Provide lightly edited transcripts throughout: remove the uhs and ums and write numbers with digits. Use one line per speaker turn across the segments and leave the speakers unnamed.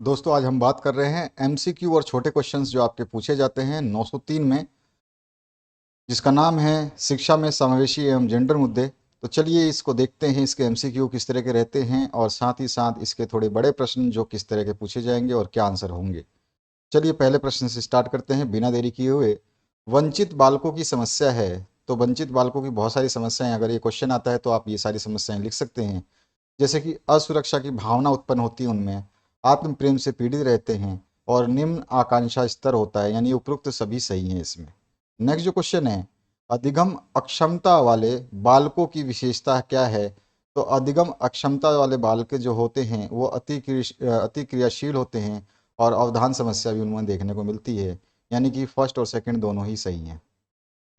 दोस्तों आज हम बात कर रहे हैं एमसीक्यू और छोटे क्वेश्चंस जो आपके पूछे जाते हैं 903 में, जिसका नाम है शिक्षा में समावेशी एवं जेंडर मुद्दे। तो चलिए इसको देखते हैं, इसके एमसीक्यू किस तरह के रहते हैं और साथ ही साथ इसके थोड़े बड़े प्रश्न जो किस तरह के पूछे जाएंगे और क्या आंसर होंगे। चलिए पहले प्रश्न से स्टार्ट करते हैं बिना देरी किए हुए। वंचित बालकों की समस्या है। तो वंचित बालकों की बहुत सारी समस्याएं, अगर ये क्वेश्चन आता है तो आप ये सारी समस्याएं लिख सकते हैं। जैसे कि असुरक्षा की भावना उत्पन्न होती है उनमें, आत्म प्रेम से पीड़ित रहते हैं और निम्न आकांक्षा स्तर होता है, यानी उपरोक्त सभी सही हैं इसमें। नेक्स्ट जो क्वेश्चन है, अधिगम अक्षमता वाले बालकों की विशेषता क्या है। तो अधिगम अक्षमता वाले बालक जो होते हैं वो अति क्रियाशील होते हैं और अवधान समस्या भी उनमें देखने को मिलती है, यानी कि फर्स्ट और सेकंड दोनों ही सही हैं।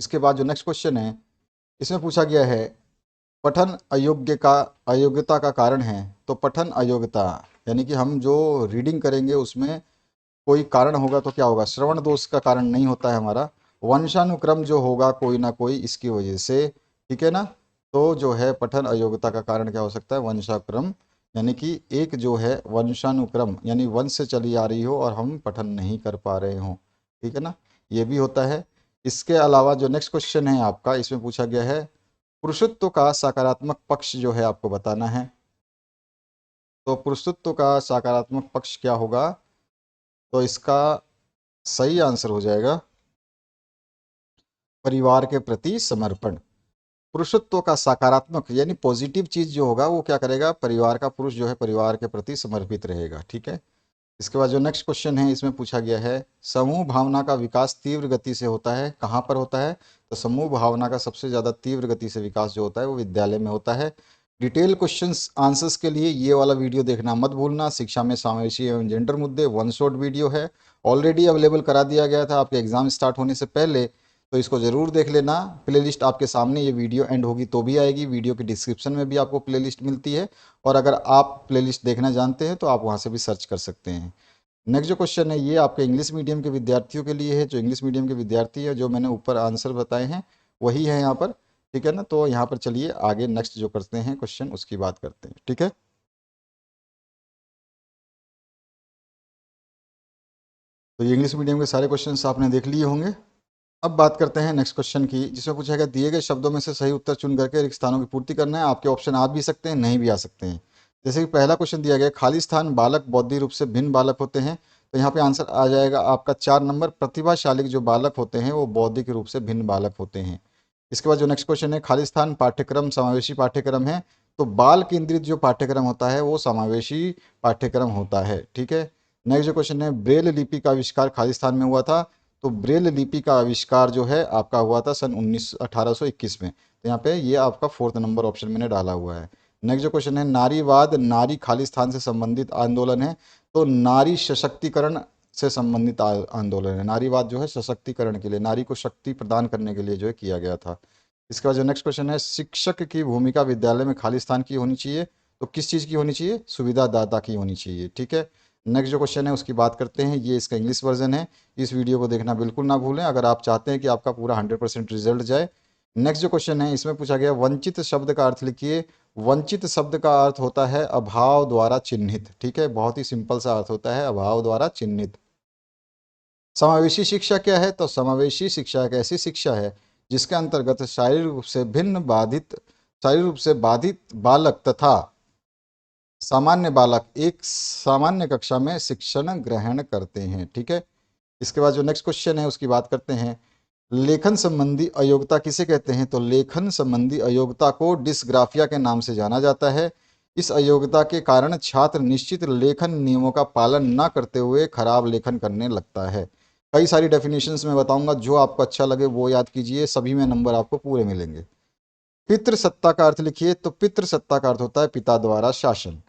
इसके बाद जो नेक्स्ट क्वेश्चन है, इसमें पूछा गया है पठन अयोग्यता का कारण है। तो पठन अयोग्यता यानी कि हम जो रीडिंग करेंगे उसमें कोई कारण होगा तो क्या होगा, श्रवण दोष का कारण नहीं होता है हमारा, वंशानुक्रम जो होगा कोई ना कोई इसकी वजह से, ठीक है ना। तो जो है पठन अयोग्यता का कारण क्या हो सकता है, वंशानुक्रम, यानी कि एक जो है वंशानुक्रम यानी वंश से चली आ रही हो और हम पठन नहीं कर पा रहे हों, ठीक है ना, ये भी होता है। इसके अलावा जो नेक्स्ट क्वेश्चन है आपका, इसमें पूछा गया है पुरुषत्व का सकारात्मक पक्ष जो है आपको बताना है। तो पुरुषत्व का सकारात्मक पक्ष क्या होगा, तो इसका सही आंसर हो जाएगा परिवार के प्रति समर्पण। पुरुषत्व का सकारात्मक यानी पॉजिटिव चीज जो होगा वो क्या करेगा, परिवार का पुरुष जो है परिवार के प्रति समर्पित रहेगा, ठीक है। इसके बाद जो नेक्स्ट क्वेश्चन है, इसमें पूछा गया है समूह भावना का विकास तीव्र गति से होता है, कहाँ पर होता है। तो समूह भावना का सबसे ज़्यादा तीव्र गति से विकास जो होता है वो विद्यालय में होता है। डिटेल क्वेश्चंस आंसर्स के लिए ये वाला वीडियो देखना मत भूलना, शिक्षा में समावेशी एवं जेंडर मुद्दे, वन शॉट वीडियो है, ऑलरेडी अवेलेबल करा दिया गया था आपके एग्जाम स्टार्ट होने से पहले, तो इसको ज़रूर देख लेना। प्लेलिस्ट आपके सामने, ये वीडियो एंड होगी तो भी आएगी, वीडियो के डिस्क्रिप्शन में भी आपको प्लेलिस्ट मिलती है, और अगर आप प्लेलिस्ट देखना जानते हैं तो आप वहाँ से भी सर्च कर सकते हैं। नेक्स्ट जो क्वेश्चन है ये आपके इंग्लिश मीडियम के विद्यार्थियों के लिए है, जो इंग्लिश मीडियम के विद्यार्थी है, जो मैंने ऊपर आंसर बताए हैं वही है यहाँ पर, ठीक है ना। तो यहाँ पर चलिए आगे नेक्स्ट जो करते हैं क्वेश्चन उसकी बात करते हैं, ठीक है। तो ये इंग्लिश मीडियम के सारे क्वेश्चन आपने देख लिए होंगे। अब बात करते हैं नेक्स्ट क्वेश्चन की, जिसमें पूछा गया दिए गए शब्दों में से सही उत्तर चुन करके रिक्त स्थानों की पूर्ति करना है। आपके ऑप्शन आ भी सकते हैं, नहीं भी आ सकते हैं। जैसे कि पहला क्वेश्चन दिया गया खाली स्थान बालक बौद्धिक रूप से भिन्न बालक होते हैं, तो यहाँ पे आंसर आ जाएगा आपका 4 नंबर, प्रतिभाशाली जो बालक होते हैं वो बौद्धिक रूप से भिन्न बालक होते हैं। इसके बाद जो नेक्स्ट क्वेश्चन है खाली स्थान पाठ्यक्रम समावेशी पाठ्यक्रम है, तो बाल केंद्रित जो पाठ्यक्रम होता है वो समावेशी पाठ्यक्रम होता है, ठीक है। नेक्स्ट जो क्वेश्चन है ब्रेल लिपि का आविष्कार खाली स्थान में हुआ था, तो ब्रेल लिपि का आविष्कार जो है आपका हुआ था सन 1821 में, तो यहाँ पे ये आपका 4 नंबर ऑप्शन मैंने डाला हुआ है। नेक्स्ट जो क्वेश्चन है नारीवाद नारी खाली स्थान से संबंधित आंदोलन है, तो नारी सशक्तिकरण से संबंधित आंदोलन है। नारीवाद जो है सशक्तिकरण के लिए, नारी को शक्ति प्रदान करने के लिए जो है किया गया था। इसके बाद जो नेक्स्ट क्वेश्चन है शिक्षक की भूमिका विद्यालय में खाली स्थान की होनी चाहिए, तो किस चीज़ की होनी चाहिए, सुविधादाता की होनी चाहिए, ठीक है। नेक्स्ट जो क्वेश्चन है उसकी बात करते हैं, ये इसका इंग्लिश वर्जन है, इस वीडियो को देखना बिल्कुल ना भूलें अगर आप चाहते हैं कि आपका पूरा 100% रिजल्ट जाए। नेक्स्ट जो क्वेश्चन है इसमें पूछा गया वंचित शब्द का अर्थ लिखिए। वंचित शब्द का अर्थ होता है अभाव द्वारा चिन्हित, ठीक है, बहुत ही सिंपल सा अर्थ होता है अभाव द्वारा चिन्हित। समावेशी शिक्षा क्या है, तो समावेशी शिक्षा एक ऐसी शिक्षा है जिसके अंतर्गत शारीरिक रूप से बाधित बालक तथा सामान्य बालक एक सामान्य कक्षा में शिक्षण ग्रहण करते हैं, ठीक है। इसके बाद जो नेक्स्ट क्वेश्चन है उसकी बात करते हैं लेखन संबंधी अयोग्यता किसे कहते हैं, तो लेखन संबंधी अयोग्यता को डिस्ग्राफिया के नाम से जाना जाता है। इस अयोग्यता के कारण छात्र निश्चित लेखन नियमों का पालन न करते हुए खराब लेखन करने लगता है। कई सारी डेफिनेशंस में बताऊंगा, जो आपको अच्छा लगे वो याद कीजिए, सभी में नंबर आपको पूरे मिलेंगे। पितृसत्ता का अर्थ लिखिए, तो पितृसत्ता का अर्थ होता है पिता द्वारा शासन।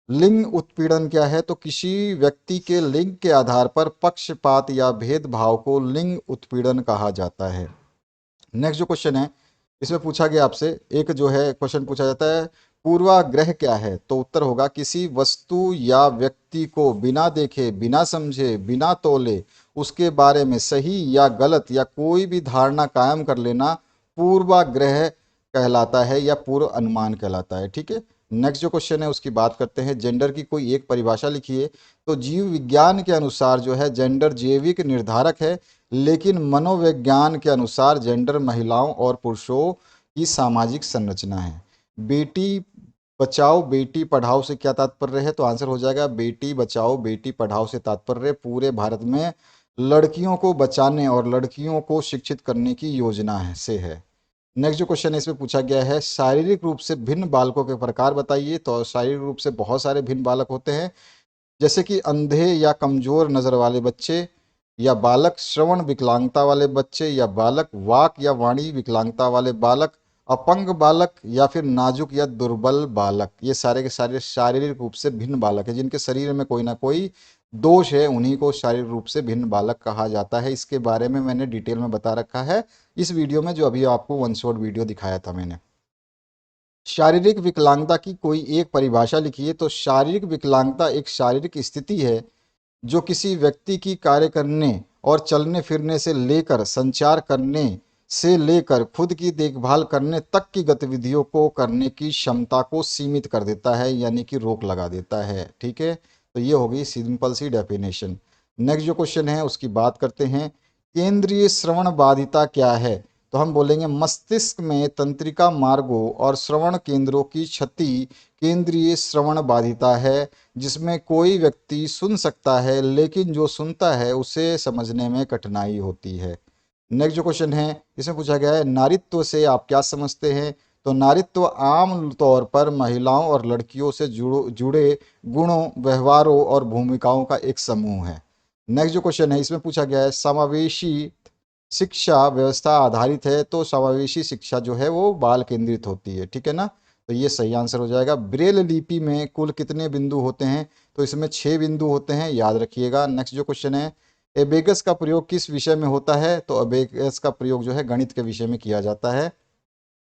लिंग उत्पीड़न क्या है, तो किसी व्यक्ति के लिंग के आधार पर पक्षपात या भेदभाव को लिंग उत्पीड़न कहा जाता है। नेक्स्ट जो क्वेश्चन है इसमें पूछा गया आपसे, एक जो है क्वेश्चन पूछा जाता है पूर्वाग्रह क्या है, तो उत्तर होगा किसी वस्तु या व्यक्ति को बिना देखे बिना समझे बिना तोले उसके बारे में सही या गलत या कोई भी धारणा कायम कर लेना पूर्वाग्रह कहलाता है या पूर्व अनुमान कहलाता है, ठीक है। नेक्स्ट जो क्वेश्चन है उसकी बात करते हैं, जेंडर की कोई एक परिभाषा लिखिए। तो जीव विज्ञान के अनुसार जो है जेंडर जैविक निर्धारक है, लेकिन मनोविज्ञान के अनुसार जेंडर महिलाओं और पुरुषों की सामाजिक संरचना है। बेटी बचाओ बेटी पढ़ाओ से क्या तात्पर्य है? तो आंसर हो जाएगा बेटी बचाओ बेटी पढ़ाओ से तात्पर्य पूरे भारत में लड़कियों को बचाने और लड़कियों को शिक्षित करने की योजना है से है। नेक्स्ट जो क्वेश्चन है इसमें पूछा गया है, शारीरिक रूप से भिन्न बालकों के प्रकार बताइए। तो शारीरिक रूप से बहुत सारे भिन्न बालक होते हैं, जैसे कि अंधे या कमजोर नजर वाले बच्चे, या बालक श्रवण विकलांगता वाले बच्चे, या बालक वाक या वाणी विकलांगता वाले बालक, अपंग बालक, या फिर नाजुक या दुर्बल बालक। ये सारे के सारे शारीरिक रूप से भिन्न बालक है, जिनके शरीर में कोई ना कोई दोष है, उन्हीं को शारीरिक रूप से भिन्न बालक कहा जाता है। इसके बारे में मैंने डिटेल में बता रखा है इस वीडियो में, जो अभी आपको वन शॉट वीडियो दिखाया था मैंने। शारीरिक विकलांगता की कोई एक परिभाषा लिखिए। तो शारीरिक विकलांगता एक शारीरिक स्थिति है जो किसी व्यक्ति की कार्य करने और चलने फिरने से लेकर संचार करने से लेकर खुद की देखभाल करने तक की गतिविधियों को करने की क्षमता को सीमित कर देता है, यानी कि रोक लगा देता है। ठीक है, तो ये हो गई सिंपल सी डेफिनेशन। नेक्स्ट जो क्वेश्चन है उसकी बात करते हैं, केंद्रीय श्रवण बाधिता क्या है? तो हम बोलेंगे मस्तिष्क में तंत्रिका मार्गों और श्रवण केंद्रों की क्षति केंद्रीय श्रवण बाधिता है, जिसमें कोई व्यक्ति सुन सकता है लेकिन जो सुनता है उसे समझने में कठिनाई होती है। नेक्स्ट जो क्वेश्चन है इसमें पूछा गया है, नारीत्व से आप क्या समझते हैं? तो नारीत्व आम तौर पर महिलाओं और लड़कियों से जुड़े गुणों, व्यवहारों और भूमिकाओं का एक समूह है। नेक्स्ट जो क्वेश्चन है इसमें पूछा गया है, समावेशी शिक्षा व्यवस्था आधारित है। तो समावेशी शिक्षा जो है वो बाल केंद्रित होती है। ठीक है ना, तो ये सही आंसर हो जाएगा। ब्रेल लिपि में कुल कितने बिंदु होते हैं? तो इसमें 6 बिंदु होते हैं, याद रखिएगा। नेक्स्ट जो क्वेश्चन है, एबेगस का प्रयोग किस विषय में होता है? तो एबेगस का प्रयोग जो है गणित के विषय में किया जाता है।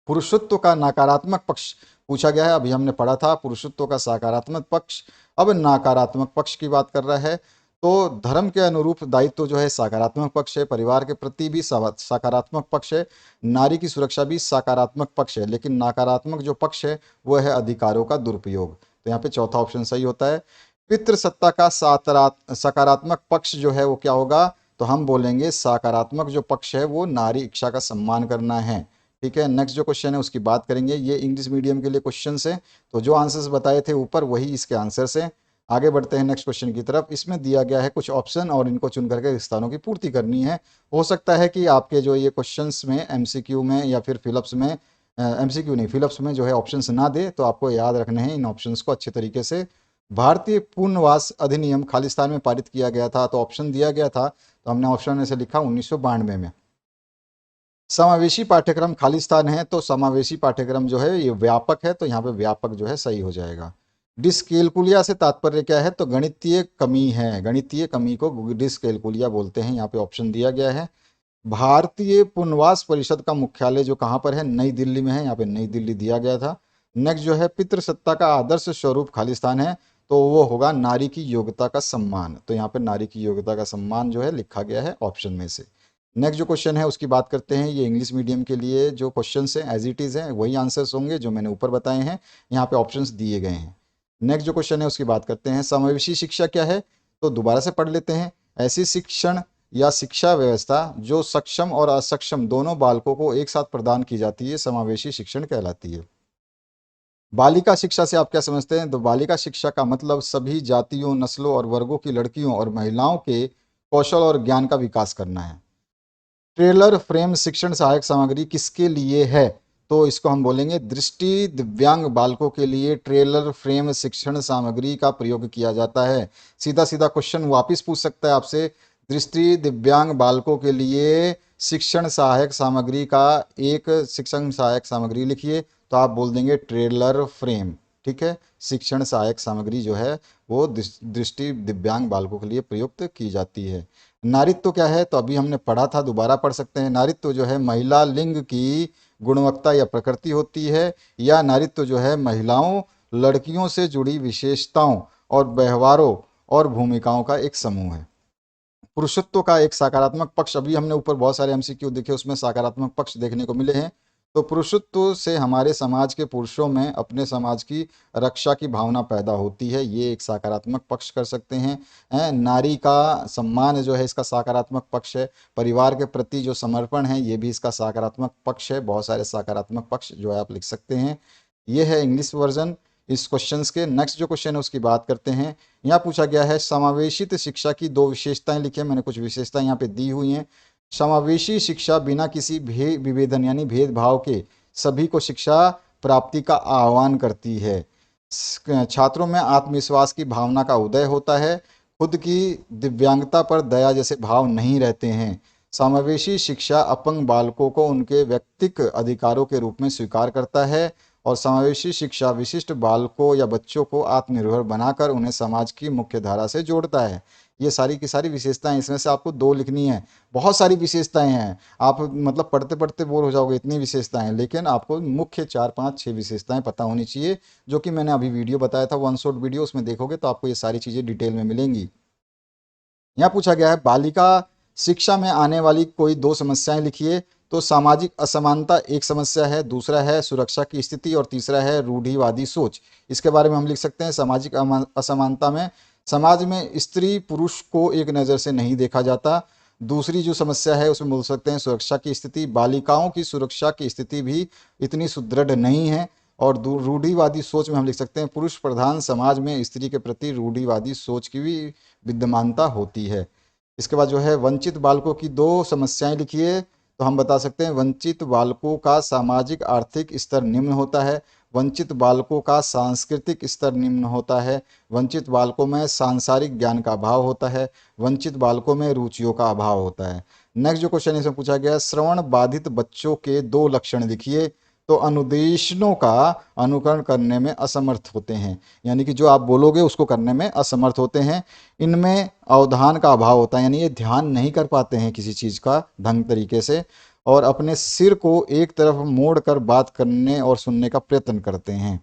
पुरुषत्व का नकारात्मक पक्ष पूछा गया है, अभी हमने पढ़ा था पुरुषत्व का सकारात्मक पक्ष, अब नकारात्मक पक्ष की बात कर रहा है। तो धर्म के अनुरूप दायित्व जो है सकारात्मक पक्ष है, परिवार के प्रति भी सकारात्मक पक्ष है, नारी की सुरक्षा भी सकारात्मक पक्ष है, लेकिन नकारात्मक जो पक्ष है वो है अधिकारों का दुरुपयोग। तो यहाँ पे चौथा ऑप्शन सही होता है। पितृसत्ता का सकारात्मक पक्ष जो है वो क्या होगा? तो हम बोलेंगे सकारात्मक जो पक्ष है वो नारी इच्छा का सम्मान करना है। ठीक है, नेक्स्ट जो क्वेश्चन है उसकी बात करेंगे। ये इंग्लिश मीडियम के लिए क्वेश्चन है, तो जो आंसर्स बताए थे ऊपर वही इसके आंसर्स हैं। आगे बढ़ते हैं नेक्स्ट क्वेश्चन की तरफ। इसमें दिया गया है कुछ ऑप्शन और इनको चुन करके स्थानों की पूर्ति करनी है। हो सकता है कि आपके जो ये क्वेश्चंस में एमसीक्यू में या फिर फिलअप्स में, एमसीक्यू नहीं फिलअप्स में जो है ऑप्शंस ना दे, तो आपको याद रखने हैं इन ऑप्शंस को अच्छे तरीके से। भारतीय पुनर्वास अधिनियम खालिस्तान में पारित किया गया था, तो ऑप्शन दिया गया था, तो हमने ऑप्शन में से लिखा 1992 में। समावेशी पाठ्यक्रम खालिस्तान है, तो समावेशी पाठ्यक्रम जो है ये व्यापक है, तो यहाँ पे व्यापक जो है सही हो जाएगा। डिस्कैलकुलिया से तात्पर्य क्या है? तो गणितीय कमी है, गणितीय कमी को डिस्कैलकुलिया बोलते हैं। यहाँ पे ऑप्शन दिया गया है। भारतीय पुनर्वास परिषद का मुख्यालय जो कहाँ पर है? नई दिल्ली में है, यहाँ पे नई दिल्ली दिया गया था। नेक्स्ट जो है, पितृसत्ता का आदर्श स्वरूप खालिस्तान है, तो वो होगा नारी की योग्यता का सम्मान। तो यहाँ पे नारी की योग्यता का सम्मान जो है लिखा गया है ऑप्शन में से। नेक्स्ट जो क्वेश्चन है उसकी बात करते हैं। ये इंग्लिश मीडियम के लिए जो क्वेश्चंस हैं एज इट इज़ हैं, वही आंसर्स होंगे जो मैंने ऊपर बताए हैं, यहाँ पे ऑप्शंस दिए गए हैं। नेक्स्ट जो क्वेश्चन है उसकी बात करते हैं, समावेशी शिक्षा क्या है? तो दोबारा से पढ़ लेते हैं। ऐसी शिक्षण या शिक्षा व्यवस्था जो सक्षम और असक्षम दोनों बालकों को एक साथ प्रदान की जाती है, समावेशी शिक्षण कहलाती है। बालिका शिक्षा से आप क्या समझते हैं? तो बालिका शिक्षा का मतलब सभी जातियों, नस्लों और वर्गों की लड़कियों और महिलाओं के कौशल और ज्ञान का विकास करना है। ट्रेलर फ्रेम शिक्षण सहायक सामग्री किसके लिए है? तो इसको हम बोलेंगे दृष्टि दिव्यांग बालकों के लिए ट्रेलर फ्रेम शिक्षण सामग्री का प्रयोग किया जाता है। सीधा सीधा क्वेश्चन वापस पूछ सकता है आपसे, दृष्टि दिव्यांग बालकों के लिए शिक्षण सहायक सामग्री का एक शिक्षण सहायक सामग्री लिखिए, तो आप बोल देंगे ट्रेलर फ्रेम। ठीक है, शिक्षण सहायक सामग्री जो है वो दृष्टि दिव्यांग बालकों के लिए प्रयुक्त की जाती है। नारीत्व क्या है? तो अभी हमने पढ़ा था, दोबारा पढ़ सकते हैं। नारीत्व जो है महिला लिंग की गुणवत्ता या प्रकृति होती है, या नारीत्व जो है महिलाओं, लड़कियों से जुड़ी विशेषताओं और व्यवहारों और भूमिकाओं का एक समूह है। पुरुषत्व का एक सकारात्मक पक्ष, अभी हमने ऊपर बहुत सारे एमसीक्यू देखे, उसमें सकारात्मक पक्ष देखने को मिले हैं। तो पुरुषत्व से हमारे समाज के पुरुषों में अपने समाज की रक्षा की भावना पैदा होती है, ये एक सकारात्मक पक्ष कर सकते हैं। नारी का सम्मान जो है इसका सकारात्मक पक्ष है। परिवार के प्रति जो समर्पण है ये भी इसका सकारात्मक पक्ष है। बहुत सारे सकारात्मक पक्ष जो है आप लिख सकते हैं। ये है इंग्लिश वर्जन इस क्वेश्चंस के। नेक्स्ट जो क्वेश्चन है उसकी बात करते हैं। यहाँ पूछा गया है समावेशित शिक्षा की दो विशेषताएं लिखिए। मैंने कुछ विशेषताएं यहाँ पे दी हुई हैं। समावेशी शिक्षा बिना किसी विभेदन यानी भेदभाव के सभी को शिक्षा प्राप्ति का आह्वान करती है। छात्रों में आत्मविश्वास की भावना का उदय होता है। खुद की दिव्यांगता पर दया जैसे भाव नहीं रहते हैं। समावेशी शिक्षा अपंग बालकों को उनके व्यक्तिगत अधिकारों के रूप में स्वीकार करता है और समावेशी शिक्षा विशिष्ट बालकों या बच्चों को आत्मनिर्भर बनाकर उन्हें समाज की मुख्य धारा से जोड़ता है। ये सारी की सारी विशेषताएं, इसमें से आपको दो लिखनी है। बहुत सारी विशेषताएं हैं, आप मतलब पढ़ते पढ़ते बोर हो जाओगे, इतनी विशेषताएं हैं, लेकिन आपको मुख्य 4 5 6 विशेषताएं पता होनी चाहिए, जो कि मैंने अभी वीडियो बताया था वन शॉट वीडियो, उसमें देखोगे तो आपको ये सारी चीज़ें डिटेल में मिलेंगी। यहाँ पूछा गया है बालिका शिक्षा में आने वाली कोई दो समस्याएं लिखिए। तो सामाजिक असमानता एक समस्या है, दूसरा है सुरक्षा की स्थिति और तीसरा है रूढ़िवादी सोच। इसके बारे में हम लिख सकते हैं सामाजिक असमानता में समाज में स्त्री पुरुष को एक नज़र से नहीं देखा जाता। दूसरी जो समस्या है उसमें बोल सकते हैं सुरक्षा की स्थिति, बालिकाओं की सुरक्षा की स्थिति भी इतनी सुदृढ़ नहीं है। और रूढ़िवादी सोच में हम लिख सकते हैं पुरुष प्रधान समाज में स्त्री के प्रति रूढ़िवादी सोच की भी विद्यमानता होती है। इसके बाद जो है वंचित बालकों की दो समस्याएं लिखिए। तो हम बता सकते हैं वंचित बालकों का सामाजिक आर्थिक स्तर निम्न होता है, वंचित बालकों का सांस्कृतिक स्तर निम्न होता है, वंचित बालकों में सांसारिक ज्ञान का अभाव होता है, वंचित बालकों में रुचियों का अभाव होता है। नेक्स्ट जो क्वेश्चन इसमें पूछा गया श्रवण बाधित बच्चों के दो लक्षण लिखिए। तो अनुदेशनों का अनुकरण करने में असमर्थ होते हैं, यानी कि जो आप बोलोगे उसको करने में असमर्थ होते हैं। इनमें अवधान का अभाव होता है, यानी ये ध्यान नहीं कर पाते हैं किसी चीज़ का ढंग तरीके से, और अपने सिर को एक तरफ मोड़ कर बात करने और सुनने का प्रयत्न करते हैं।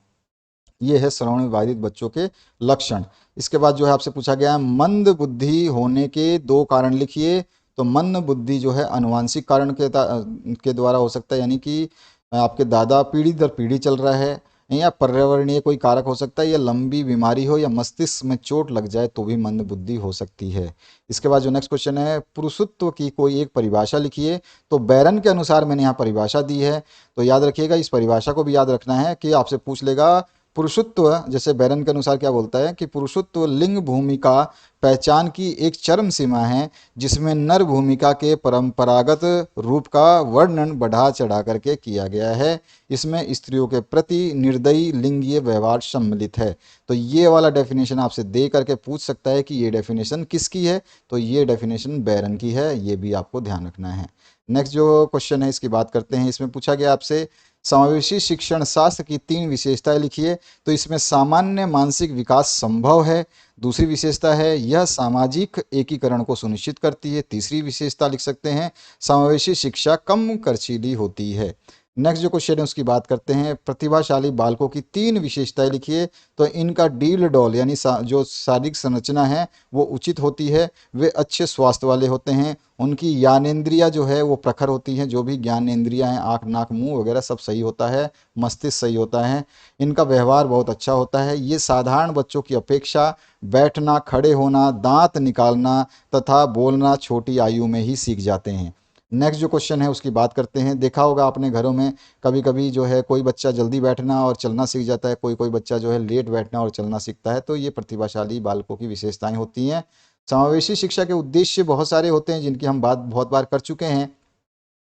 ये है श्रवण बाधित बच्चों के लक्षण। इसके बाद जो है आपसे पूछा गया है मंद बुद्धि होने के दो कारण लिखिए। तो मंद बुद्धि जो है अनुवांशिक कारण के द्वारा हो सकता है, यानी कि आपके दादा पीढ़ी दर पीढ़ी चल रहा है, या पर्यावरणीय कोई कारक हो सकता है, या लंबी बीमारी हो, या मस्तिष्क में चोट लग जाए तो भी मंद बुद्धि हो सकती है। इसके बाद जो नेक्स्ट क्वेश्चन है पुरुषत्व की कोई एक परिभाषा लिखिए। तो बैरन के अनुसार मैंने यहाँ परिभाषा दी है, तो याद रखिएगा, इस परिभाषा को भी याद रखना है कि आपसे पूछ लेगा पुरुषत्व, जैसे बैरन के अनुसार क्या बोलता है कि पुरुषत्व लिंग भूमिका पहचान की एक चरम सीमा है जिसमें नर भूमिका के परंपरागत रूप का वर्णन बढ़ा चढ़ा करके किया गया है। इसमें स्त्रियों के प्रति निर्दयी लिंगीय व्यवहार सम्मिलित है। तो ये वाला डेफिनेशन आपसे दे करके पूछ सकता है कि ये डेफिनेशन किसकी है। तो ये डेफिनेशन बैरन की है, ये भी आपको ध्यान रखना है। नेक्स्ट जो क्वेश्चन है इसकी बात करते हैं। इसमें पूछा गया आपसे समावेशी शिक्षण शास्त्र की 3 विशेषताएं लिखिए। तो इसमें सामान्य मानसिक विकास संभव है। दूसरी विशेषता है यह सामाजिक एकीकरण को सुनिश्चित करती है। तीसरी विशेषता लिख सकते हैं समावेशी शिक्षा कम खर्चीली होती है। नेक्स्ट जो क्वेश्चन है उसकी बात करते हैं प्रतिभाशाली बालकों की 3 विशेषताएं लिखिए। तो इनका डील डॉल यानी जो शारीरिक संरचना है वो उचित होती है, वे अच्छे स्वास्थ्य वाले होते हैं, उनकी ज्ञानेंद्रियां जो है वो प्रखर होती हैं, जो भी ज्ञानेंद्रियां हैं आँख नाक मुंह वगैरह सब सही होता है, मस्तिष्क सही होता है, इनका व्यवहार बहुत अच्छा होता है, ये साधारण बच्चों की अपेक्षा बैठना, खड़े होना, दांत निकालना तथा बोलना छोटी आयु में ही सीख जाते हैं। नेक्स्ट जो क्वेश्चन है उसकी बात करते हैं। देखा होगा अपने घरों में कभी कभी जो है कोई बच्चा जल्दी बैठना और चलना सीख जाता है, कोई कोई बच्चा जो है लेट बैठना और चलना सीखता है। तो ये प्रतिभाशाली बालकों की विशेषताएं होती हैं। समावेशी शिक्षा के उद्देश्य बहुत सारे होते हैं जिनकी हम बात बहुत बार कर चुके हैं,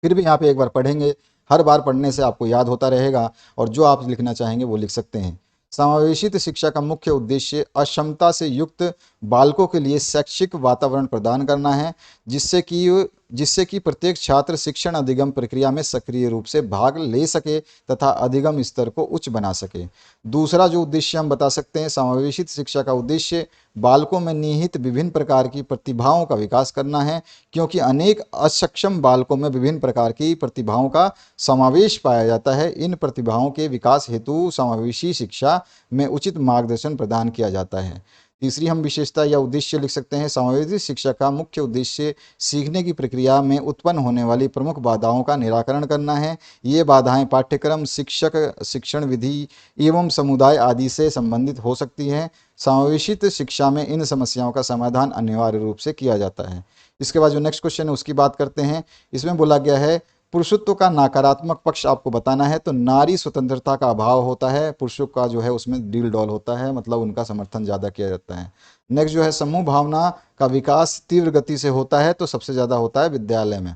फिर भी यहाँ पे एक बार पढ़ेंगे, हर बार पढ़ने से आपको याद होता रहेगा और जो आप लिखना चाहेंगे वो लिख सकते हैं। समावेशित शिक्षा का मुख्य उद्देश्य अक्षमता से युक्त बालकों के लिए शैक्षिक वातावरण प्रदान करना है जिससे कि प्रत्येक छात्र शिक्षण अधिगम प्रक्रिया में सक्रिय रूप से भाग ले सके तथा अधिगम स्तर को उच्च बना सके। दूसरा जो उद्देश्य हम बता सकते हैं समावेशित शिक्षा का उद्देश्य बालकों में निहित विभिन्न प्रकार की प्रतिभाओं का विकास करना है, क्योंकि अनेक अक्षम बालकों में विभिन्न प्रकार की प्रतिभाओं का समावेश पाया जाता है। इन प्रतिभाओं के विकास हेतु समावेशी शिक्षा में उचित मार्गदर्शन प्रदान किया जाता है। तीसरी हम विशेषता या उद्देश्य लिख सकते हैं, समावेशी शिक्षा का मुख्य उद्देश्य सीखने की प्रक्रिया में उत्पन्न होने वाली प्रमुख बाधाओं का निराकरण करना है। ये बाधाएं पाठ्यक्रम, शिक्षक, शिक्षण विधि एवं समुदाय आदि से संबंधित हो सकती हैं। समावेशित शिक्षा में इन समस्याओं का समाधान अनिवार्य रूप से किया जाता है। इसके बाद जो नेक्स्ट क्वेश्चन है उसकी बात करते हैं। इसमें बोला गया है पुरुषत्व का नकारात्मक पक्ष आपको बताना है। तो नारी स्वतंत्रता का अभाव होता है, पुरुषों का जो है उसमें डील डॉल होता है, मतलब उनका समर्थन ज़्यादा किया जाता है। नेक्स्ट जो है समूह भावना का विकास तीव्र गति से होता है, तो सबसे ज़्यादा होता है विद्यालय में।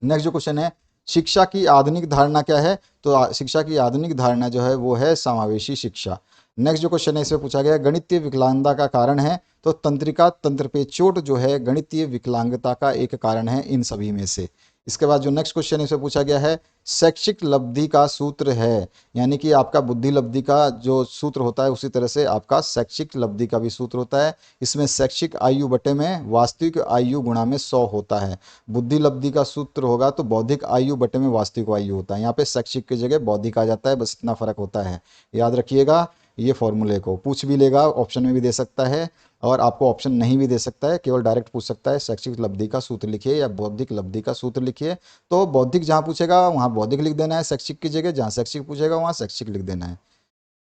नेक्स्ट जो क्वेश्चन है शिक्षा की आधुनिक धारणा क्या है, तो शिक्षा की आधुनिक धारणा जो है वो है समावेशी शिक्षा। नेक्स्ट जो क्वेश्चन है इसमें पूछा गया गणितीय विकलांगता का कारण है, तो तंत्रिका तंत्र पे चोट जो है गणितीय विकलांगता का एक कारण है इन सभी में से। इसके बाद जो नेक्स्ट क्वेश्चन इसमें पूछा गया है शैक्षिक लब्धि का सूत्र है, यानी कि आपका बुद्धि लब्धि का जो सूत्र होता है उसी तरह से आपका शैक्षिक लब्धि का भी सूत्र होता है। इसमें शैक्षिक आयु बटे में वास्तविक आयु गुणा में 100 होता है। बुद्धि लब्धि का सूत्र होगा तो बौद्धिक आयु बटे में वास्तविक आयु होता है। यहाँ पे शैक्षिक की जगह बौद्धिक आ जाता है, बस इतना फर्क होता है, याद रखिएगा। ये फॉर्मूले को पूछ भी लेगा, ऑप्शन में भी दे सकता है और आपको ऑप्शन नहीं भी दे सकता है, केवल डायरेक्ट पूछ सकता है शैक्षिक लब्धि का सूत्र लिखिए या बौद्धिक लब्धि का सूत्र लिखिए। तो बौद्धिक जहाँ पूछेगा वहाँ बौद्धिक लिख देना है शैक्षिक की जगह, जहाँ शैक्षिक पूछेगा वहाँ शैक्षिक लिख देना है।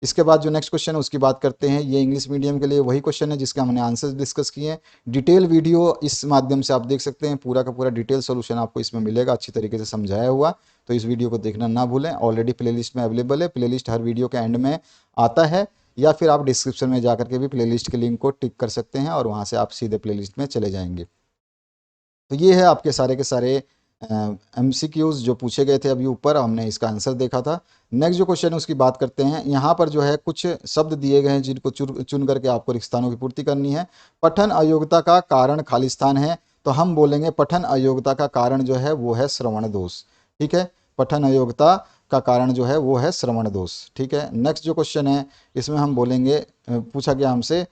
इसके बाद जो नेक्स्ट क्वेश्चन है उसकी बात करते हैं। ये इंग्लिश मीडियम के लिए वही क्वेश्चन है जिसका हमने आंसर डिस्कस किए हैं। डिटेल वीडियो इस माध्यम से आप देख सकते हैं, पूरा का पूरा डिटेल सोल्यूशन आपको इसमें मिलेगा अच्छी तरीके से समझाया हुआ। तो इस वीडियो को देखना ना भूलें, ऑलरेडी प्लेलिस्ट में अवेलेबल है, प्लेलिस्ट हर वीडियो के एंड में आता है, या फिर आप डिस्क्रिप्शन में जा करके भी प्लेलिस्ट के लिंक को टिक कर सकते हैं और वहाँ से आप सीधे प्लेलिस्ट में चले जाएंगे। तो ये है आपके सारे के सारे MCQs जो पूछे गए थे अभी ऊपर, हमने इसका आंसर देखा था। नेक्स्ट जो क्वेश्चन है उसकी बात करते हैं। यहाँ पर जो है कुछ शब्द दिए गए हैं जिनको चुन करके आपको रिक्त स्थानों की पूर्ति करनी है। पठन अयोग्यता का कारण खाली स्थान है, तो हम बोलेंगे पठन अयोग्यता का कारण जो है वो है श्रवण दोष। ठीक है, पठन अयोग्यता का कारण जो है वो है श्रवण दोष। ठीक है, नेक्स्ट जो क्वेश्चन है इसमें हम बोलेंगे, पूछा गया हमसे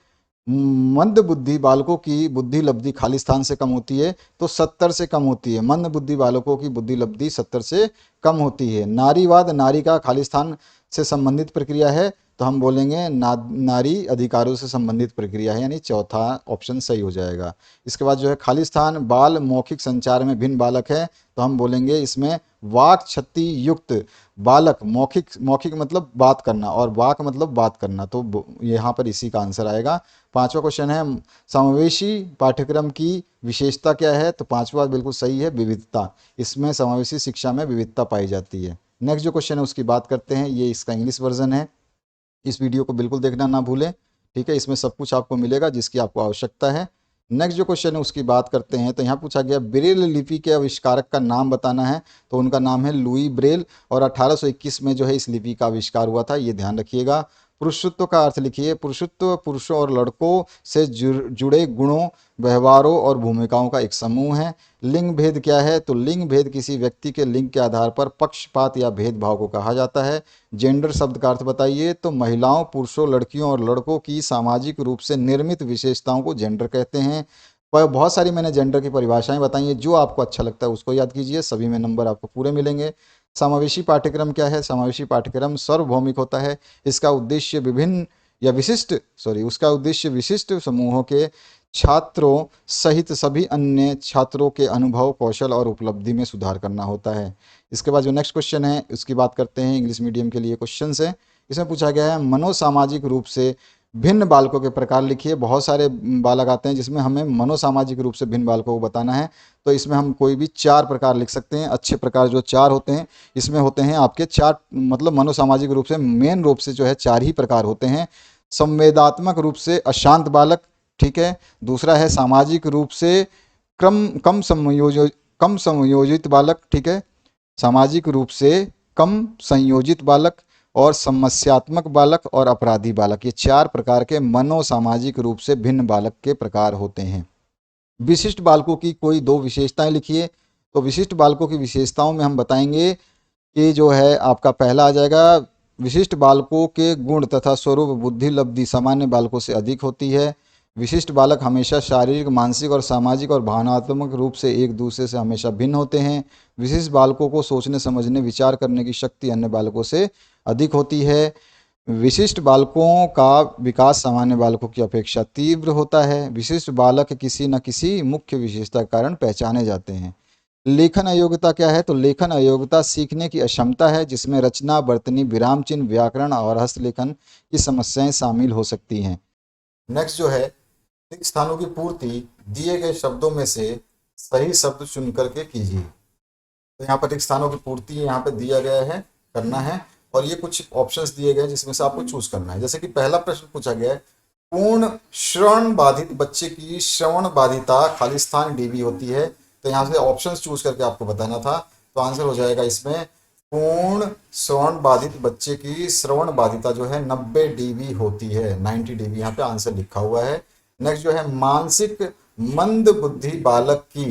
मंद बुद्धि बालकों की बुद्धि लब्धि खाली स्थान से कम होती है, तो 70 से कम होती है। मंद बुद्धि बालकों की बुद्धि लब्धि 70 से कम होती है। नारीवाद नारी का खाली स्थान से संबंधित प्रक्रिया है, तो हम बोलेंगे नारी अधिकारों से संबंधित प्रक्रिया है, यानी चौथा ऑप्शन सही हो जाएगा। इसके बाद जो है खाली स्थान बाल मौखिक संचार में भिन्न बालक है, तो हम बोलेंगे इसमें वाक क्षति युक्त बालक, मौखिक मौखिक मतलब बात करना और वाक मतलब बात करना, तो यहाँ पर इसी का आंसर आएगा। पांचवा क्वेश्चन है समावेशी पाठ्यक्रम की विशेषता क्या है, तो पांचवा बिल्कुल सही है, विविधता। इसमें समावेशी शिक्षा में विविधता पाई जाती है। नेक्स्ट जो क्वेश्चन है उसकी बात करते हैं, ये इसका इंग्लिश वर्जन है। इस वीडियो को बिल्कुल देखना ना भूलें, ठीक है, इसमें सब कुछ आपको मिलेगा जिसकी आपको आवश्यकता है। नेक्स्ट जो क्वेश्चन है उसकी बात करते हैं। तो यहाँ पूछा गया ब्रेल लिपि के आविष्कारक का नाम बताना है, तो उनका नाम है लुई ब्रेल और 1821 में जो है इस लिपि का आविष्कार हुआ था, ये ध्यान रखिएगा। पुरुषत्व का अर्थ लिखिए, पुरुषत्व पुरुषों और लड़कों से जुड़े गुणों, व्यवहारों और भूमिकाओं का एक समूह है। लिंग भेद क्या है, तो लिंग भेद किसी व्यक्ति के लिंग के आधार पर पक्षपात या भेदभाव को कहा जाता है। जेंडर शब्द का अर्थ बताइए, तो महिलाओं, पुरुषों, लड़कियों और लड़कों की सामाजिक रूप से निर्मित विशेषताओं को जेंडर कहते हैं। पर बहुत सारी मैंने जेंडर की परिभाषाएं बताई हैं, जो आपको अच्छा लगता है उसको याद कीजिए, सभी में नंबर आपको पूरे मिलेंगे। समावेशी पाठ्यक्रम क्या है, समावेशी पाठ्यक्रम सार्वभौमिक होता है। इसका उद्देश्य विभिन्न या विशिष्ट उसका उद्देश्य विशिष्ट समूहों के छात्रों सहित सभी अन्य छात्रों के अनुभव, कौशल और उपलब्धि में सुधार करना होता है। इसके बाद जो नेक्स्ट क्वेश्चन है उसकी बात करते हैं। इंग्लिश मीडियम के लिए क्वेश्चन है। इसमें पूछा गया है मनोसामाजिक रूप से भिन्न बालकों के प्रकार लिखिए। बहुत सारे बालक आते हैं जिसमें हमें मनोसामाजिक रूप से भिन्न बालकों को बताना है, तो इसमें हम कोई भी 4 प्रकार लिख सकते हैं। अच्छे प्रकार जो 4 होते हैं, इसमें होते हैं आपके 4, मतलब मनोसामाजिक रूप से मेन रूप से जो है 4 ही प्रकार होते हैं। संवेदात्मक रूप से अशांत बालक, ठीक है। दूसरा है सामाजिक रूप से कम संयोजित बालक, ठीक है, सामाजिक रूप से कम संयोजित बालक, और समस्यात्मक बालक और अपराधी बालक। ये 4 प्रकार के मनोसामाजिक रूप से भिन्न बालक के प्रकार होते हैं। विशिष्ट बालकों की कोई 2 विशेषताएं लिखिए। तो विशिष्ट बालकों की विशेषताओं में हम बताएंगे कि जो है आपका पहला आ जाएगा, विशिष्ट बालकों के गुण तथा स्वरूप बुद्धि लब्धि सामान्य बालकों से अधिक होती है। विशिष्ट बालक हमेशा शारीरिक, मानसिक और सामाजिक और भावनात्मक रूप से एक दूसरे से हमेशा भिन्न होते हैं। विशिष्ट बालकों को सोचने, समझने, विचार करने की शक्ति अन्य बालकों से अधिक होती है। विशिष्ट बालकों का विकास सामान्य बालकों की अपेक्षा तीव्र होता है। विशिष्ट बालक किसी न किसी मुख्य विशेषता के कारण पहचाने जाते हैं। लेखन अयोग्यता क्या है? तो लेखन अयोग्यता सीखने की अक्षमता है, जिसमें रचना, वर्तनी, विराम चिन्ह, व्याकरण और हस्तलेखन की समस्याएं शामिल हो सकती हैं। नेक्स्ट जो है, रिक्त स्थानों की पूर्ति दिए गए शब्दों में से सही शब्द चुन करके कीजिए। तो यहाँ पर रिक्त स्थानों की पूर्ति यहाँ पे दिया गया है, करना है, और ये कुछ ऑप्शंस दिए गए हैं जिसमें से आपको चूज करना है। जैसे कि पहला प्रश्न पूछा गया है, पूर्ण श्रवण बाधित बच्चे की श्रवण बाधिता खाली स्थान डीबी होती है। तो यहाँ से ऑप्शंस चूज करके आपको बताना था। तो आंसर हो जाएगा इसमें पूर्ण श्रवण बाधित बच्चे की श्रवण बाधिता जो है 90 डीबी होती है, 90 डीबी यहाँ पे आंसर लिखा हुआ है। नेक्स्ट जो है, मानसिक मंद बुद्धि बालक की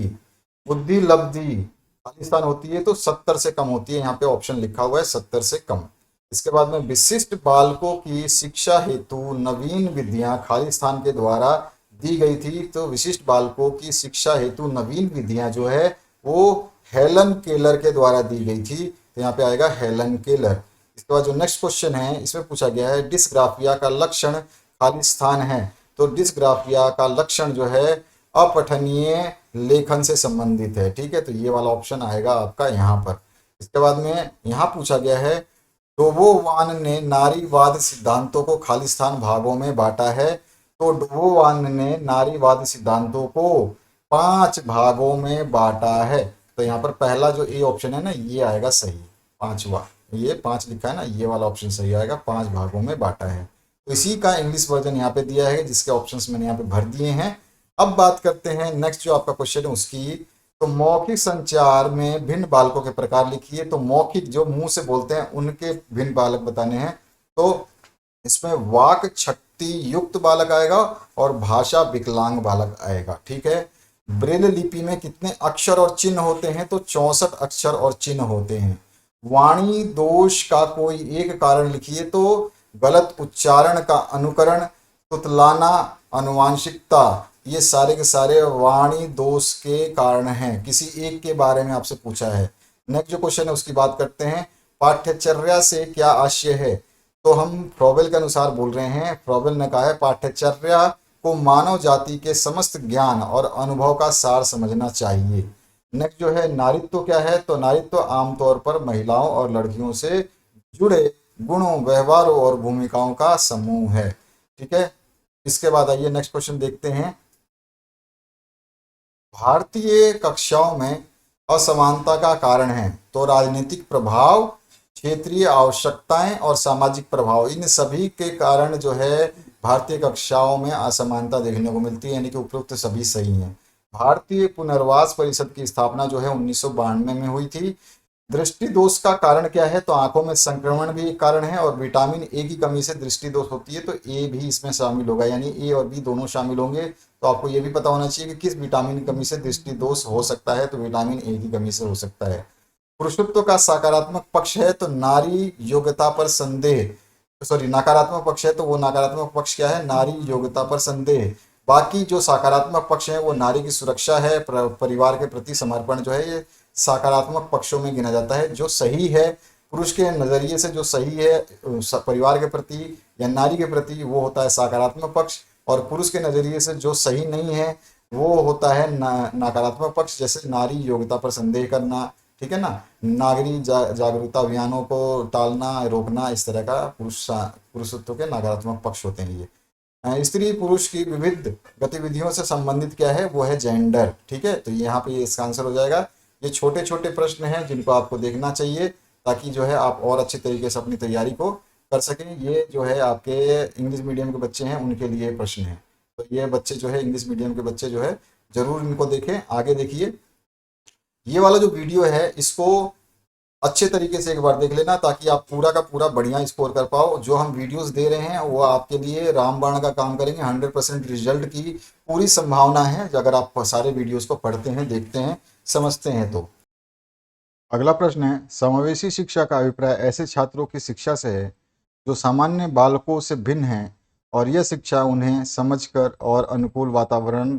बुद्धि लब्धि खाली स्थान होती है तो 70 से कम होती है, यहाँ पे ऑप्शन लिखा हुआ है 70 से कम। इसके बाद में विशिष्ट बालकों की शिक्षा हेतु नवीन विधियां खाली स्थान के द्वारा दी गई थी। तो विशिष्ट बालकों की शिक्षा हेतु नवीन विधियां जो है वो हेलन केलर के द्वारा दी गई थी। तो यहाँ पे आएगा हेलन केलर। इसके बाद जो नेक्स्ट क्वेश्चन है, इसमें पूछा गया है डिस्ग्राफिया का लक्षण खाली स्थान है। तो डिस्ग्राफिया का लक्षण जो है अपठनीय लेखन से संबंधित है। ठीक है, तो ये वाला ऑप्शन आएगा आपका यहाँ पर। इसके बाद में यहाँ पूछा गया है, डोबोवान ने नारीवाद सिद्धांतों को खाली स्थान भागों में बांटा है। तो डोबोवान ने नारीवाद सिद्धांतों को 5 भागों में बांटा है। तो यहाँ पर पहला जो ए ऑप्शन है ना, ये आएगा सही, पांचवा, ये 5 लिखा है ना, ये वाला ऑप्शन सही आएगा, 5 भागों में बांटा है। तो इसी का इंग्लिश वर्जन यहाँ पे दिया है, जिसके ऑप्शंस मैंने यहाँ पे भर दिए हैं। अब बात करते हैं नेक्स्ट जो आपका क्वेश्चन है उसकी। तो मौखिक संचार में भिन्न बालकों के प्रकार लिखिए। तो मौखिक जो मुंह से बोलते हैं उनके भिन्न बालक बताने हैं। तो इसमें वाक छट्टी युक्त बालक आएगा और भाषा विकलांग बालक आएगा। ठीक है, ब्रेल लिपि में कितने अक्षर और चिन्ह होते हैं? तो 64 अक्षर और चिन्ह होते हैं। वाणी दोष का कोई एक कारण लिखिए। तो गलत उच्चारण का अनुकरण, तुतलाना, अनुवांशिकता, ये सारे के सारे वाणी दोष के कारण हैं। किसी एक के बारे में आपसे पूछा है। नेक्स्ट जो क्वेश्चन है उसकी बात करते हैं, पाठ्यचर्या से क्या आशय है? तो हम फ्रॉबेल के अनुसार बोल रहे हैं। फ्रॉबेल ने कहा है पाठ्यचर्या को मानव जाति के समस्त ज्ञान और अनुभव का सार समझना चाहिए। नेक्स्ट जो है, नारीत्व क्या है? तो नारीत्व आमतौर पर महिलाओं और लड़कियों से जुड़े गुणों, व्यवहारों और भूमिकाओं का समूह है। ठीक है, इसके बाद आइए नेक्स्ट क्वेश्चन देखते हैं। भारतीय कक्षाओं में असमानता का कारण है। तो राजनीतिक प्रभाव, क्षेत्रीय आवश्यकताएं और सामाजिक प्रभाव, इन सभी के कारण जो है भारतीय कक्षाओं में असमानता देखने को मिलती है, यानी कि उपरोक्त सभी सही हैं। भारतीय पुनर्वास परिषद की स्थापना जो है 1992 में हुई थी। दृष्टि दोष का कारण क्या है? तो आंखों में संक्रमण भी एक कारण है, और विटामिन ए की कमी से दृष्टि दोष होती है। तो ए भी इसमें शामिल होगा, यानी ए और बी दोनों शामिल होंगे। तो आपको ये भी पता होना चाहिए कि किस विटामिन की कमी से दृष्टि दोष हो सकता है। तो विटामिन ए की कमी से हो सकता है। पुरुषत्व का सकारात्मक पक्ष है तो नारी योग्यता पर संदेह, सॉरी नकारात्मक पक्ष है तो वो नकारात्मक पक्ष क्या है? नारी योग्यता पर संदेह। बाकी जो सकारात्मक पक्ष है वो नारी की सुरक्षा है, परिवार के प्रति समर्पण जो है, ये सकारात्मक पक्षों में गिना जाता है। जो सही है पुरुष के नज़रिए से, जो सही है परिवार के प्रति या नारी के प्रति, वो होता है सकारात्मक पक्ष, और पुरुष के नज़रिए से जो सही नहीं है वो होता है नकारात्मक पक्ष, जैसे नारी योग्यता पर संदेह करना, ठीक है ना, नागरिक जागरूकता अभियानों को टालना, रोकना, इस तरह का पुरुषत्व के नकारात्मक पक्ष होते हैं ये। स्त्री पुरुष की विविध गतिविधियों से संबंधित क्या है? वो है जेंडर। ठीक है, तो यहाँ पे इसका आंसर हो जाएगा। ये छोटे छोटे प्रश्न हैं जिनको आपको देखना चाहिए, ताकि जो है आप और अच्छे तरीके से अपनी तैयारी को कर सकें। ये जो है आपके इंग्लिश मीडियम के बच्चे हैं उनके लिए प्रश्न है। तो ये बच्चे जो है इंग्लिश मीडियम के बच्चे जो है जरूर इनको देखें। आगे देखिए, ये वाला जो वीडियो है इसको अच्छे तरीके से एक बार देख लेना, ताकि आप पूरा का पूरा बढ़िया स्कोर कर पाओ। जो हम वीडियोस दे रहे हैं वो आपके लिए रामबाण का काम करेंगे। 100% रिजल्ट की पूरी संभावना है अगर आप सारे वीडियोस को पढ़ते हैं, देखते हैं, समझते हैं तो। अगला प्रश्न है, समावेशी शिक्षा का अभिप्राय ऐसे छात्रों की शिक्षा से है जो सामान्य बालकों से भिन्न हैं, और यह शिक्षा उन्हें समझकर और अनुकूल वातावरण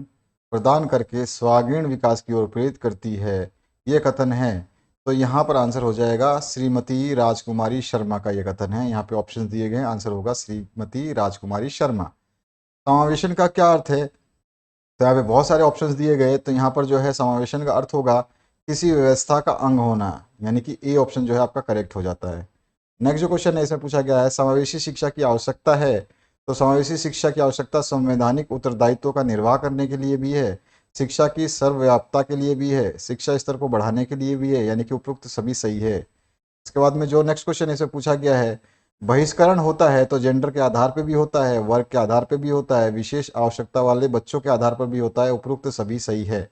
प्रदान करके स्वांगीण विकास की ओर प्रेरित करती है। ये कथन है। तो यहाँ पर आंसर हो जाएगा श्रीमती राजकुमारी शर्मा का ये कथन है। यहाँ पे ऑप्शन दिए गए हैं, आंसर होगा श्रीमती राजकुमारी शर्मा। समावेशन का क्या अर्थ है? तो यहाँ पे बहुत सारे ऑप्शंस दिए गए, तो यहाँ पर जो है समावेशन का अर्थ होगा किसी व्यवस्था का अंग होना, यानी कि ए ऑप्शन जो है आपका करेक्ट हो जाता है। नेक्स्ट जो क्वेश्चन है इसमें पूछा गया है समावेशी शिक्षा की आवश्यकता है। तो समावेशी शिक्षा की आवश्यकता संवैधानिक उत्तरदायित्व का निर्वाह करने के लिए भी है, शिक्षा की सर्वव्यापता के लिए भी है, शिक्षा स्तर को बढ़ाने के लिए भी है, यानी कि उपरोक्त सभी सही है। इसके बाद में जो नेक्स्ट क्वेश्चन इसे पूछा गया है, बहिष्करण होता है तो जेंडर के आधार पे भी होता है, वर्ग के आधार पे भी होता है, विशेष आवश्यकता वाले बच्चों के आधार पर भी होता है, उपरोक्त सभी सही है।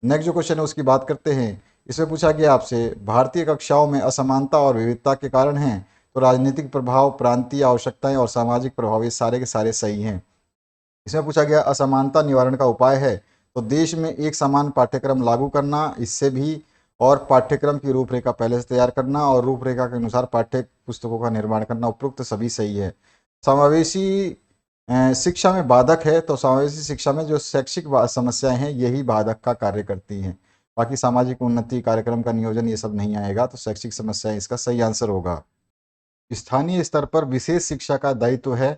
नेक्स्ट जो क्वेश्चन है उसकी बात करते हैं। इसमें पूछा गया आपसे भारतीय कक्षाओं में असमानता और विविधता के कारण हैं, तो राजनीतिक प्रभाव, प्रांतीय आवश्यकताएं और सामाजिक प्रभाव ये सारे के सारे सही हैं। इसमें पूछा गया असमानता निवारण का उपाय है, तो देश में एक समान पाठ्यक्रम लागू करना, इससे भी, और पाठ्यक्रम की रूपरेखा पहले से तैयार करना और रूपरेखा के अनुसार पाठ्य पुस्तकों का निर्माण करना, उपरोक्त सभी सही है। समावेशी शिक्षा में बाधक है, तो समावेशी शिक्षा में जो शैक्षिक समस्याएं हैं यही बाधक का कार्य करती हैं, बाकी सामाजिक उन्नति, कार्यक्रम का नियोजन ये सब नहीं आएगा, तो शैक्षिक समस्याएं इसका सही आंसर होगा। स्थानीय स्तर पर विशेष शिक्षा का दायित्व है,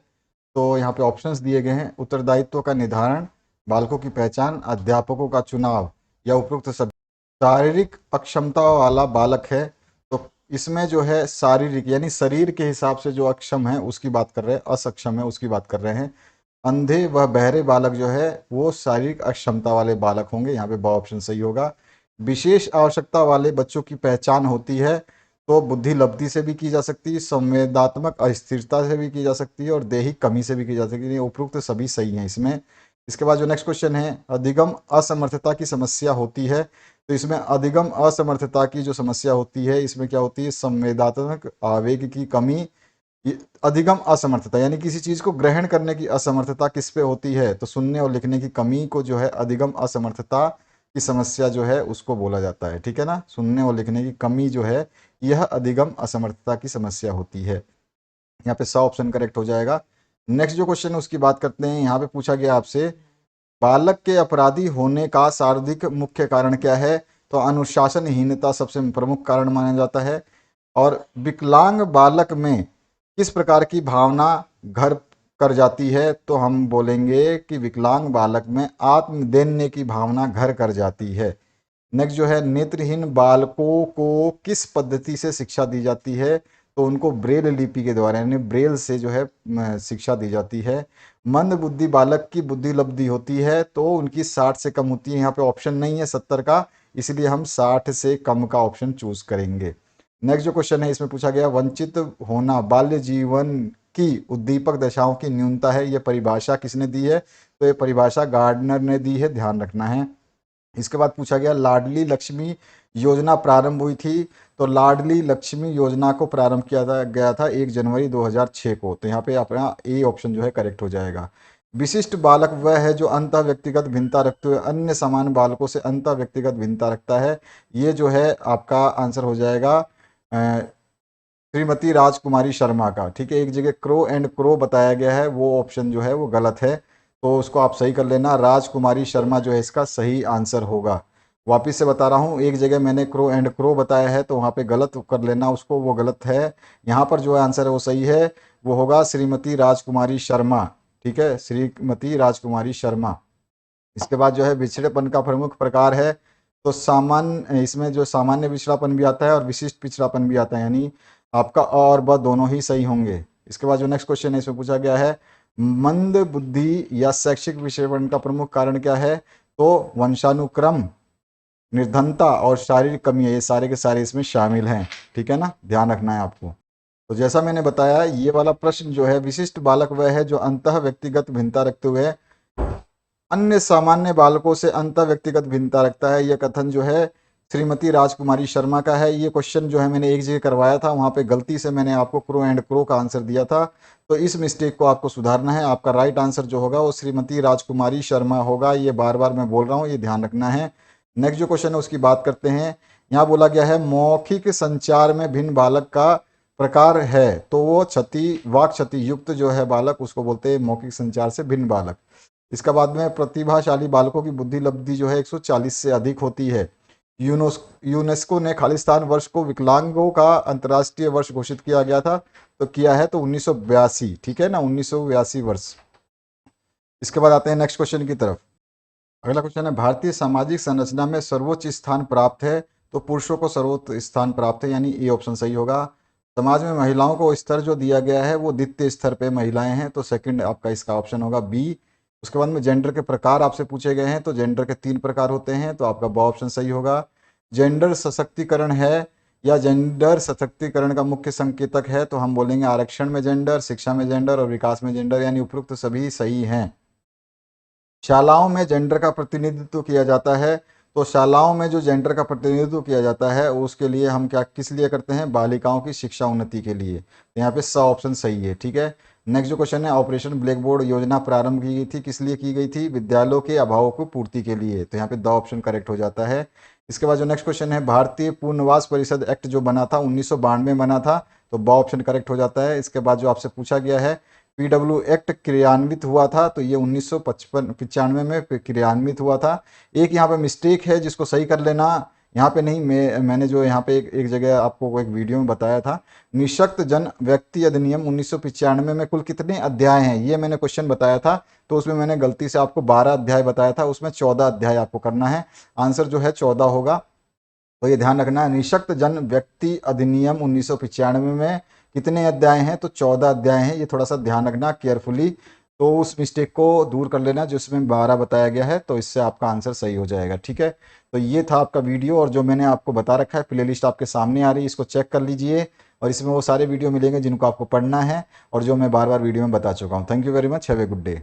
तो यहाँ पे ऑप्शंस दिए गए हैं, उत्तरदायित्व का निर्धारण, बालकों की पहचान, अध्यापकों का चुनाव या उपरोक्त सभी। शारीरिक अक्षमता वाला बालक है, तो इसमें जो है शारीरिक यानी शरीर के हिसाब से जो अक्षम है उसकी बात कर रहे हैं, असक्षम है उसकी बात कर रहे हैं। अंधे व बहरे बालक जो है वो शारीरिक अक्षमता वाले बालक होंगे, यहाँ पे ब ऑप्शन सही होगा। विशेष आवश्यकता वाले बच्चों की पहचान होती है, तो बुद्धि लब्धि से भी की जा सकती है, संवेदनात्मक अस्थिरता से भी की जा सकती है और दैहिक कमी से भी की जा सकती है, उपरोक्त सभी सही हैं इसमें। इसके बाद जो नेक्स्ट क्वेश्चन है अधिगम असमर्थता की समस्या होती है, तो इसमें अधिगम असमर्थता की जो समस्या होती है इसमें क्या होती है, संवेदनात्मक आवेग की कमी। अधिगम असमर्थता यानी किसी चीज को ग्रहण करने की असमर्थता किस पे होती है, तो सुनने और लिखने की कमी को जो है अधिगम असमर्थता की समस्या जो है उसको बोला जाता है, ठीक है ना। सुनने और लिखने की कमी जो है यह अधिगम असमर्थता की समस्या होती है। यहाँ पे 100 ऑप्शन करेक्ट हो जाएगा। नेक्स्ट जो क्वेश्चन है उसकी बात करते हैं। यहाँ पे पूछा गया आपसे बालक के अपराधी होने का सर्वाधिक मुख्य कारण क्या है, तो अनुशासनहीनता सबसे प्रमुख कारण माना जाता है। और विकलांग बालक में किस प्रकार की भावना घर कर जाती है, तो हम बोलेंगे कि विकलांग बालक में आत्मदैन्य की भावना घर कर जाती है। नेक्स्ट जो है नेत्रहीन बालकों को किस पद्धति से शिक्षा दी जाती है, तो उनको ब्रेल लिपि के द्वारा यानी ब्रेल से जो है शिक्षा दी जाती है। मंद बुद्धि बालक की बुद्धि लब्धि होती है, तो उनकी 60 से कम होती है। यहाँ पे ऑप्शन नहीं है 70 का, इसलिए हम 60 से कम का ऑप्शन चूज करेंगे। नेक्स्ट जो क्वेश्चन है इसमें पूछा गया वंचित होना बाल्य जीवन की उद्दीपक दशाओं की न्यूनता है, ये परिभाषा किसने दी है, तो ये परिभाषा गार्डनर ने दी है, ध्यान रखना है। इसके बाद पूछा गया लाडली लक्ष्मी योजना प्रारंभ हुई थी, तो लाडली लक्ष्मी योजना को प्रारंभ किया गया था 1 जनवरी 2006 को, तो यहाँ पे अपना ए ऑप्शन जो है करेक्ट हो जाएगा। विशिष्ट बालक वह है जो अंतः व्यक्तिगत भिन्नता रखते हुए अन्य सामान्य बालकों से अंतः व्यक्तिगत भिन्नता रखता है, ये जो है आपका आंसर हो जाएगा श्रीमती राजकुमारी शर्मा का, ठीक है। एक जगह क्रो एंड क्रो बताया गया है, वो ऑप्शन जो है वो गलत है, तो उसको आप सही कर लेना। राजकुमारी शर्मा जो है इसका सही आंसर होगा। वापिस से बता रहा हूँ, एक जगह मैंने क्रो एंड क्रो बताया है तो वहाँ पे गलत कर लेना उसको, वो गलत है। यहाँ पर जो आंसर है वो सही है, वो होगा श्रीमती राजकुमारी शर्मा, ठीक है, श्रीमती राजकुमारी शर्मा। इसके बाद जो है पिछड़ेपन का प्रमुख प्रकार है, तो सामान्य, इसमें जो सामान्य पिछड़ापन भी आता है और विशिष्ट पिछड़ापन भी आता है, यानी आपका अ और ब दोनों ही सही होंगे। इसके बाद जो नेक्स्ट क्वेश्चन है इसमें पूछा गया है मंद बुद्धि या शैक्षिक पिछड़ेपन का प्रमुख कारण क्या है, तो वंशानुक्रम, निर्धनता और शारीरिक कमी है, ये सारे के सारे इसमें शामिल हैं, ठीक है ना, ध्यान रखना है आपको। तो जैसा मैंने बताया ये वाला प्रश्न जो है विशिष्ट बालक वह है जो अंतः व्यक्तिगत भिन्नता रखते हुए अन्य सामान्य बालकों से अंतर व्यक्तिगत भिन्नता रखता है, यह कथन जो है श्रीमती राजकुमारी शर्मा का है। ये क्वेश्चन जो है मैंने एक जगह करवाया था, वहाँ पे गलती से मैंने आपको क्रो एंड क्रो का आंसर दिया था, तो इस मिस्टेक को आपको सुधारना है। आपका राइट आंसर जो होगा वो श्रीमती राजकुमारी शर्मा होगा, ये बार बार मैं बोल रहा हूँ, ये ध्यान रखना है। नेक्स्ट जो क्वेश्चन है उसकी बात करते हैं। यहाँ बोला गया है मौखिक संचार में भिन्न बालक का प्रकार है, तो वो वाक क्षति युक्त जो है बालक उसको बोलते हैं मौखिक संचार से भिन्न बालक। इसका बाद में प्रतिभाशाली बालकों की बुद्धि लब्धि जो है 140 से अधिक होती है, यूनेस्को ने खालिस्तान वर्ष को विकलांगों का अंतर्राष्ट्रीय वर्ष घोषित किया गया था, तो किया है तो 1982, ठीक है ना, 1982 वर्ष। इसके बाद आते हैं नेक्स्ट क्वेश्चन की तरफ। अगला क्वेश्चन है, भारतीय सामाजिक संरचना में सर्वोच्च स्थान प्राप्त है, तो पुरुषों को सर्वोच्च स्थान प्राप्त है, यानी ए ऑप्शन सही होगा। समाज में महिलाओं को स्तर जो दिया गया है वो द्वितीय स्तर पे महिलाएं हैं, तो सेकंड आपका इसका ऑप्शन होगा बी। उसके बाद में जेंडर के प्रकार आपसे पूछे गए हैं, तो जेंडर के 3 प्रकार होते हैं, तो आपका ब ऑप्शन सही होगा। जेंडर सशक्तिकरण है या जेंडर सशक्तिकरण का मुख्य संकेतक है, तो हम बोलेंगे आरक्षण में जेंडर, शिक्षा में जेंडर और विकास में जेंडर, यानी उपरोक्त सभी सही हैं। शालाओं में जेंडर का प्रतिनिधित्व किया जाता है, तो शालाओं में जो जेंडर का प्रतिनिधित्व किया जाता है उसके लिए हम क्या किस लिए करते हैं, बालिकाओं की शिक्षा उन्नति के लिए, तो यहाँ पे स ऑप्शन सही है, ठीक है। नेक्स्ट जो क्वेश्चन है, ऑपरेशन ब्लैक बोर्ड योजना प्रारंभ की गई थी, किस लिए की गई थी, विद्यालयों के अभावों को पूर्ति के लिए, तो यहाँ पे द ऑप्शन करेक्ट हो जाता है। इसके बाद जो नेक्स्ट क्वेश्चन है, भारतीय पुनर्वास परिषद एक्ट जो बना था 1992 में बना था, तो ब ऑप्शन करेक्ट हो जाता है। इसके बाद जो आपसे पूछा गया है, पीडब्ल्यू एक्ट क्रियान्वित हुआ था, तो ये 1995 में क्रियान्वित हुआ था। एक यहाँ पे मिस्टेक है जिसको सही कर लेना, यहाँ पे नहीं, मैंने जो यहाँ पे एक जगह आपको एक वीडियो में बताया था, निःशक्त जन व्यक्ति अधिनियम 1995 में कुल कितने अध्याय हैं, ये मैंने क्वेश्चन बताया था, तो उसमें मैंने गलती से आपको 12 अध्याय बताया था, उसमें 14 अध्याय आपको करना है, आंसर जो है 14 होगा, तो ये ध्यान रखना है। निःशक्त जन व्यक्ति अधिनियम 1995 में कितने अध्याय हैं, तो 14 अध्याय हैं, ये थोड़ा सा ध्यान रखना केयरफुली, तो उस मिस्टेक को दूर कर लेना जिसमें 12 बताया गया है, तो इससे आपका आंसर सही हो जाएगा, ठीक है। तो ये था आपका वीडियो, और जो मैंने आपको बता रखा है प्लेलिस्ट आपके सामने आ रही है, इसको चेक कर लीजिए, और इसमें वो सारे वीडियो मिलेंगे जिनको आपको पढ़ना है और जो मैं बार बार वीडियो में बता चुका हूँ। Thank you very much, have a good day.